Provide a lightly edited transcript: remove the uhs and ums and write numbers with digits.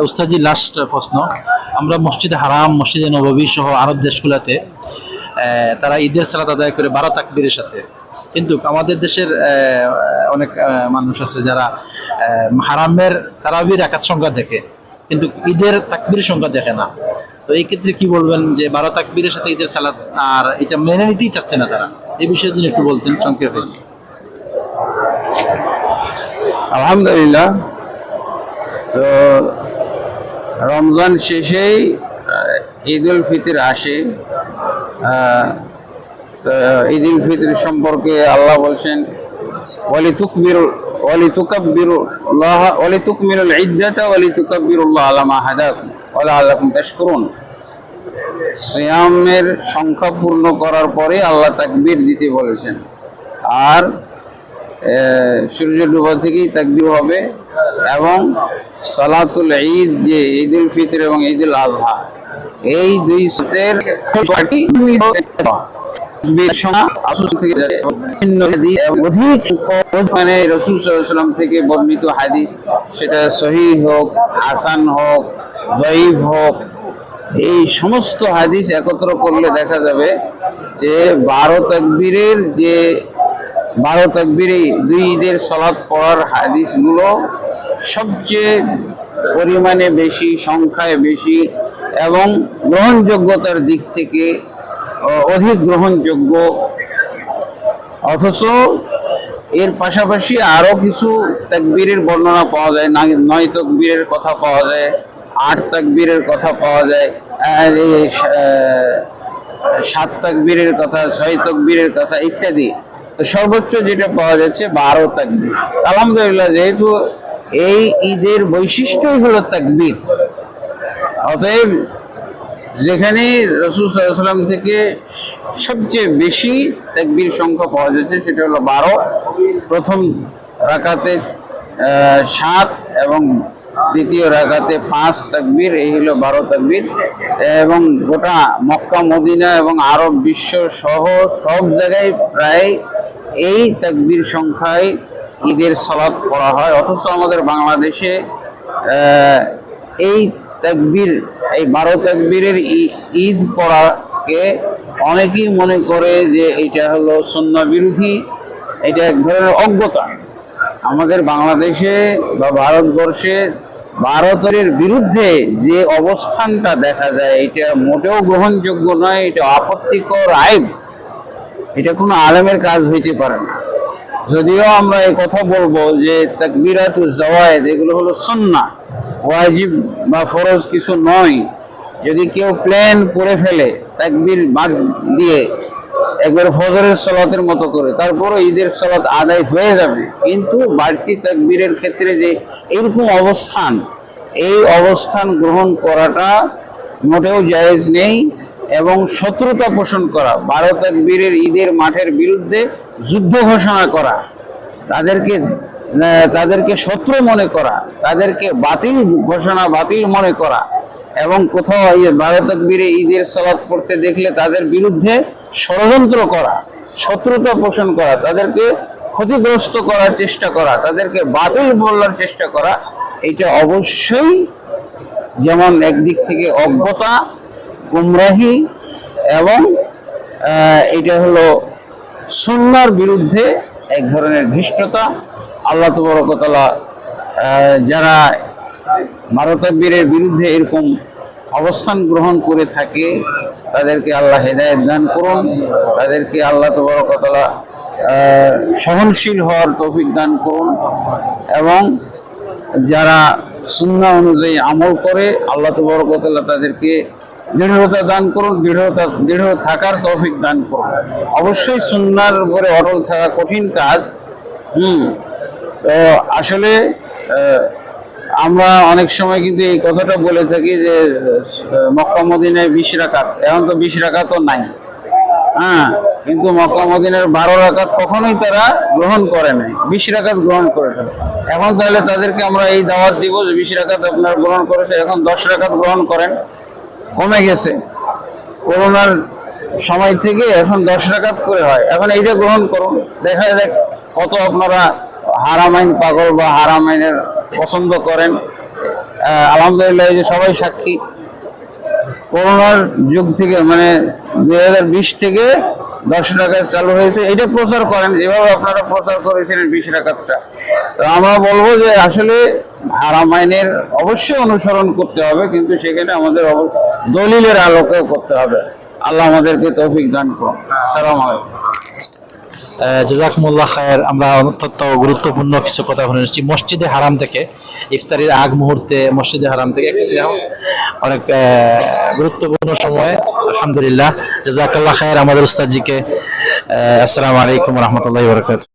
উস্তাজি last প্রশ্ন, আমরা মসজিদে হারাম, মসজিদে নববী সহ আরব দেশগুলোতে তারা ঈদের সালাত আদায় করে 12 তাকবীরের সাথে, কিন্তু আমাদের দেশের অনেক মানুষ আছে যারা হারামের তারাবির রাকাত সংখ্যা দেখে কিন্তু ঈদের তাকবীরের সংখ্যা দেখে না। তো এই ক্ষেত্রে কি বলবেন যে 12 তাকবীরের সাথে ঈদের সালাত আর এটা মেনে নিতেই চাচ্ছে না তারা, এই বিষয়ে যদি একটু বলতেন সংক্ষেপে। আলহামদুলিল্লাহ, তো রমজান শেষেই ঈদ উল ফিতর আসে। ঈদ উল ফিতর সম্পর্কে আল্লাহ বলছেন ওয়ালিতুকাব্বিরুল্লাহ ওয়ালিতুকমিলুল ইদ্দাতা ওয়ালিতুকাব্বিরুল্লাহ আলা মা হাদাকুম ওয়া লাআল্লাকুম তাশকুরুন। সিয়ামের সংখ্যা পূর্ণ করার পরে আল্লাহ তাকবীর দিতে বলেছেন, আর সূর্য ডোবা থেকেই তাকবীর হবে, এবং সালাতুল ঈদ যে ঈদ উল ফিতর এবং ঈদ উল আযহা, এই দুই সাথের মানে রাসূল সাল্লাল্লাহু আলাইহি ওয়াসাল্লাম থেকে বর্ণিত হাদিস, সেটা সহিহ হোক, হাসান হোক, যঈফ হোক, এই সমস্ত হাদিস একত্র করলে দেখা যাবে যে 12 তাকবীরে দুই ঈদের সালাত পড়ার হাদিসগুলো সবচেয়ে পরিমাণে বেশি, সংখ্যায় বেশি এবং গ্রহণযোগ্যতার দিক থেকে অধিক গ্রহণযোগ্য। অথচ এর পাশাপাশি আরো কিছু তাকবীরের বর্ণনা পাওয়া যায়, 9 তাকবীরের কথা পাওয়া যায়, 8 তাকবীরের কথা পাওয়া যায়, 7 তাকবীরের কথা, 6 তাকবীরের কথা ইত্যাদি। তো সর্বোচ্চ যেটা পাওয়া যাচ্ছে 12 তাকবীর। আলহামদুলিল্লাহ, যেহেতু এই ঈদের বৈশিষ্ট্যই হলো তাকবীর, অতএব যেখানে রাসূল সাল্লাল্লাহু আলাইহি ওয়াসাল্লাম থেকে সবচেয়ে বেশি তাকবীর সংখ্যা পাওয়া যাচ্ছে সেটা হলো 12। প্রথম রাকাতে 7 এবং দ্বিতীয় রাকাতে 5 তাকবীর, এই হলো 12 তাকবীর। এবং গোটা মক্কা, মদিনা এবং আরব বিশ্ব সহ সব জায়গায় প্রায় এই তাকবীর সংখ্যায় ঈদের সালাত পড়া হয়। অথচ আমাদের বাংলাদেশে এই তাকবীর, এই 12 তাকবীরের ঈদ পড়াকে অনেকেই মনে করে যে এটা হলো সুন্নাহ বিরোধী, এটা এক ধরনের অজ্ঞতা। আমাদের বাংলাদেশে বা ভারতবর্ষে ভারতের বিরুদ্ধে যে অবস্থানটা দেখা যায়, এটা মোটেও গ্রহণযোগ্য নয়, এটা আপত্তিকর, আইব। এটা কোনো আলেমের কাজ হইতে পারে না। যদিও আমরা এই কথা বলবো যে তাকবীরাতুজ জাওয়ায়েদ এগুলো হলো সুন্নাহ, ওয়াজিব বা ফরজ কিছু নয়। যদি কেউ প্ল্যান করে ফেলে তাকবীর বাদ দিয়ে একবার ফজরের সালাতের মতো করে, তারপরও ঈদের সালাত আদায় হয়ে যাবে, কিন্তু বাড়তি তাকবীরের ক্ষেত্রে যে এরকম অবস্থান, এই অবস্থান গ্রহণ করাটা মোটেও জায়েজ নেই। এবং শত্রুতা পোষণ করা, 12 তাকবীরের ঈদের মাঠের বিরুদ্ধে যুদ্ধ ঘোষণা করা, তাদেরকে শত্রু মনে করা, তাদেরকে বাতিল ঘোষণা, বাতিল মনে করা, এবং কোথাও 12 তাকবীরে ঈদের সালাত পড়তে দেখলে তাদের বিরুদ্ধে ষড়যন্ত্র করা, শত্রুতা পোষণ করা, তাদেরকে ক্ষতিগ্রস্ত করার চেষ্টা করা, তাদেরকে বাতিল বলার চেষ্টা করা, এটা অবশ্যই যেমন একদিক থেকে অজ্ঞতা, গুমরাহি, এবং এটা হলো সুন্নাহর বিরুদ্ধে এক ধরনের ধৃষ্টতা। আল্লাহ তাবারক ওয়া তাআলা যারা 12 তাকবীরের বিরুদ্ধে এরকম অবস্থান গ্রহণ করে থাকে তাদেরকে আল্লাহ হেদায়েত দান করুন, তাদেরকে আল্লাহ তাবারক ওয়া তাআলা সহনশীল হওয়ার তৌফিক দান করুন, এবং যারা সুন্নাহ অনুযায়ী আমল করে আল্লাহ তাবারক ওয়া তাআলা তাদেরকে দৃঢ়তা দান করুন, দৃঢ় থাকার তৌফিক দান করুন। অবশ্যই সুন্নাহর উপরে অটল থাকা কঠিন কাজ। তো আসলে আমরা অনেক সময় কিন্তু এই কথাটা বলে থাকি যে মক্কা মদিনায় 20 রাকাত, এখন তো 20 রাকাতও নাই। কিন্তু মক্কা মদিনার 12 রাকাত কখনোই তারা গ্রহণ করে নাই, 20 রাকাত গ্রহণ করেছে। এখন তাহলে তাদেরকে আমরা এই দাওয়াত দিব যে 20 রাকাত আপনারা গ্রহণ করেছে, এখন 10 রাকাত গ্রহণ করেন। কমে গেছে, করোনার সময় থেকে এখন 10 রাকাত করে হয়, এখন এইটা গ্রহণ করুন, দেখা যাক কত আপনারা হারামাইন পাগল বা হারামাইনের পছন্দ করেন। আলহামদুলিল্লাহ এই যে সবাই সাক্ষী, করোনার যুগ থেকে মানে 2020 থেকে 10 রাকাত চালু হয়েছে। এটা প্রচার করেন যেভাবে আপনারা প্রচার করেছিলেন 20 রাকাতটা। তো আমরা বলবো যে আসলে হারাম আইনের অবশ্যই অনুসরণ করতে হবে, কিন্তু সেখানে আমাদের দলিলের আলোকে করতে হবে। আল্লাহ আমাদেরকে তৌফিক দান করুন। আসসালামু আলাইকুম। জাযাকুমুল্লাহ খায়ের। আমরা অত্যন্ত গুরুত্বপূর্ণ কিছু কথা শুনেছি মসজিদে হারাম থেকে, ইফতারির আগ মুহূর্তে মসজিদে হারাম থেকে অনেক গুরুত্বপূর্ণ সময়। আলহামদুলিল্লাহ, জাযাকাল্লাহ খায়ের আমাদের উস্তাদজিকে। আসসালামু আলাইকুম ওয়া রাহমাতুল্লাহি ওয়া বারাকাতুহু।